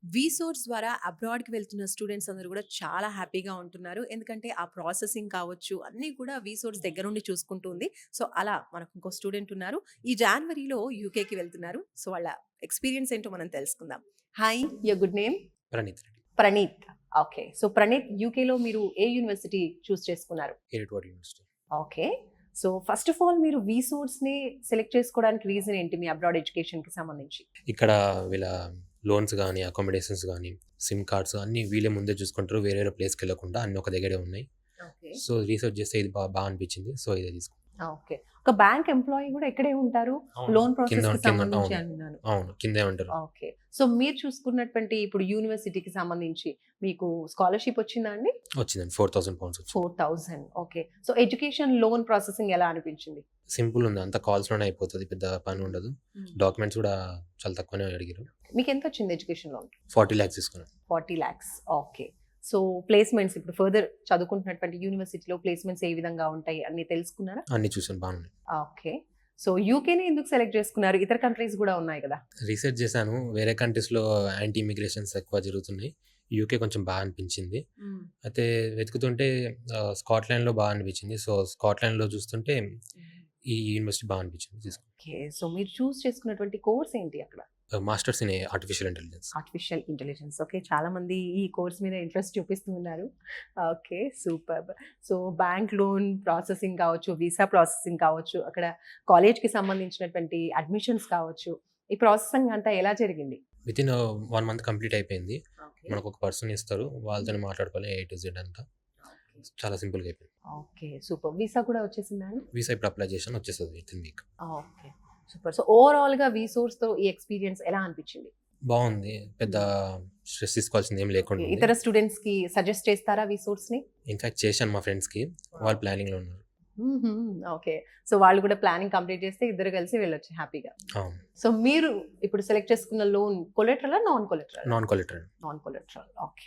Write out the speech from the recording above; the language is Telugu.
వీసోర్స్ ద్వారా అబ్రాడ్‌కి వెళ్తున్న స్టూడెంట్స్ అందరూ గూడా చాలా హ్యాపీగా ఉంటున్నారు. ఎందుకంటే ఆ ప్రాసెసింగ్ కావచ్చు అన్నీ కూడా వీసోర్స్ దగ్గరుండి చూసుకుంటూ ఉంది. సో, అలా మనకు ఇంకో స్టూడెంట్ ఉన్నారు. ఈ జాన్వరిలో యూకేకి వెళ్తున్నారు. సో, వాళ్ళ ఎక్స్‌పీరియన్స్ ఏంటో మనం తెలుసుకుందాం. Hi! Your good name? Praneeth Reddy. Praneeth. Okay. So, Praneeth యూకేలో మీరు ఏ యూనివర్సిటీ చూస్ చేసుకున్నారు? ఎడిట్వాడ్ university. Okay. So, first of all మీరు వీసోర్స్‌ని సెలెక్ట్ చేసుకోవడానికి రీజన్ ఏంటి మీ అబ్రాడ్ ఎడ్యుకేషన్‌కి సంబంధించి? ఇక్కడ వీళ్ళ లోన్స్ గానీ, అకామిడేషన్స్ గానీ, సిమ్ కార్డ్స్ అన్నీ వీళ్ళే ముందే చూసుకుంటారు. వేరే వేరే ప్లేస్‌కెళ్ళకుండా అన్నీ ఒక దగ్గరే ఉన్నాయి. ఓకే. సో, రీసెర్చ్ చేస్తే ఇది బా అనిపించింది. సో, ఇదే తీసుకున్నాను. ఓకే. ఒక బ్యాంక్ ఎంప్లాయీ గూడా ఇక్కడే ఉంటారు. అవును. లోన్ కింద ప్రాసెస్‌కి కింద సంబంధించి అవును. అన్నాను. అవును. కిందే ఉంటారు. ఓకే. సో, మీరు చూసుకున్నటువంటి ఇప్పుడు యూనివర్సిటీకి సంబంధించి మీకు స్కాలర్‌షిప్ వచ్చిందా అండి? వచ్చిందండి. 4000 పౌండ్స్ వచ్చింది. 4000 okay. So, education loan processing ఎలా అనిపించింది? సింపుల్ ఉంది. అంతా కాల్స్‌లోనే అయిపోతది. పెద్ద పని ఉండదు. డాక్యుమెంట్స్ కూడా చాలా తక్కువనే అడిగారు. మీకెంతొచ్చింది ఎడ్యుకేషన్ లోన్? 40 లాక్స్ తీసుకున్నాను. 40 లాక్స్. ఓకే. సో, ప్లేస్‌మెంట్స్ ఇప్పుడు ఫర్దర్ చదువుకుంటున్నటువంటి యూనివర్సిటీలో ప్లేస్‌మెంట్స్ ఏ విధంగా ఉంటాయి అన్నీ తెలుసుకున్నారా? అన్నీ చూసాను బాగున్నాయి. ఓకే. సో, యూకేనే ఎందుకు సెలెక్ట్ చేసుకున్నారు? ఇతర కంట్రీస్ గూడా ఉన్నాయి గదా! రీసెర్చ్ చేశాను. వేరే కంట్రీస్‌లో యాంటీ ఇమిగ్రేషన్స్ ఎక్కువ జరుగుతున్నాయి. యూకే కొంచెం బాగా అనిపించింది. అయితే వెతుకుతుంటే స్కాట్లాండ్‌లో బాగా అనిపించింది. సో, స్కాట్లాండ్‌లో చూస్తుంటే ఈ యూనివర్సిటీ బాగా అనిపించింది. తీసుకున్నాను. ఓకే. సో, మీరు చూస్ చేసుకున్నటువంటి కోర్స్ ఏంటి అక్కడ? Masters in artificial intelligence. Artificial intelligence. Okay. చాలా మంది ఈ కోర్స్ మీద ఇంట్రెస్ట్ చూపిస్తూ ఉన్నారు. Okay. Superb. So, bank loan processing కావచ్చు, వీసా ప్రాసెసింగ్ కావచ్చు, అక్కడ కాలేజ్‌కి సంబంధించినటువంటి అడ్మిషన్స్ కావచ్చు. ఈ ప్రాసెసింగ్ అంతా ఎలా జరిగింది? వితిన్ 1 మంత్ కంప్లీట్ అయిపోయింది. ఓకే. మనకు ఒక పర్సన్ ఇస్తారు. వాళ్ళతోనే మాట్లాడుకోవాలి ఏ టు జెడ్ అంతా. చాలా సింపుల్‌గా అయిపోయింది. ఓకే. సూపర్. వీసా కూడా వచ్చేసిందా అండి? వీసా ఇప్పుడు అప్లై చేశాను. వచ్చేస్తది within week. Okay. Super. So, ఓవరాల్‌గా వీసోర్స్‌తో ఈ ఎక్స్‌పీరియన్స్ ఎలా అనిపించింది? బాగుంది. పెద్ద స్ట్రెస్ తీసుకోవాల్సింది ఏం లేకుండా ఉంది. ఇతర స్టూడెంట్స్‌కి సజెస్ట్ చేస్తారా వీసోర్స్‌ని? ఇన్‌ఫాక్ట్ చేశాను మా ఫ్రెండ్స్‌కి. వాళ్ళు ప్లానింగ్‌లో ఉన్నారు. హుహు. ఓకే. సో, వాళ్ళు కూడా ప్లానింగ్ కంప్లీట్ చేస్తే ఇద్దరు కలిసి వెళ్ళొచ్చు హ్యాపీగా. అవును. సో, మీరు ఇప్పుడు సెలెక్ట్ చేసుకున్న లోన్ కొలెటరలా? Non collateral? Non collateral. Non collateral. Okay.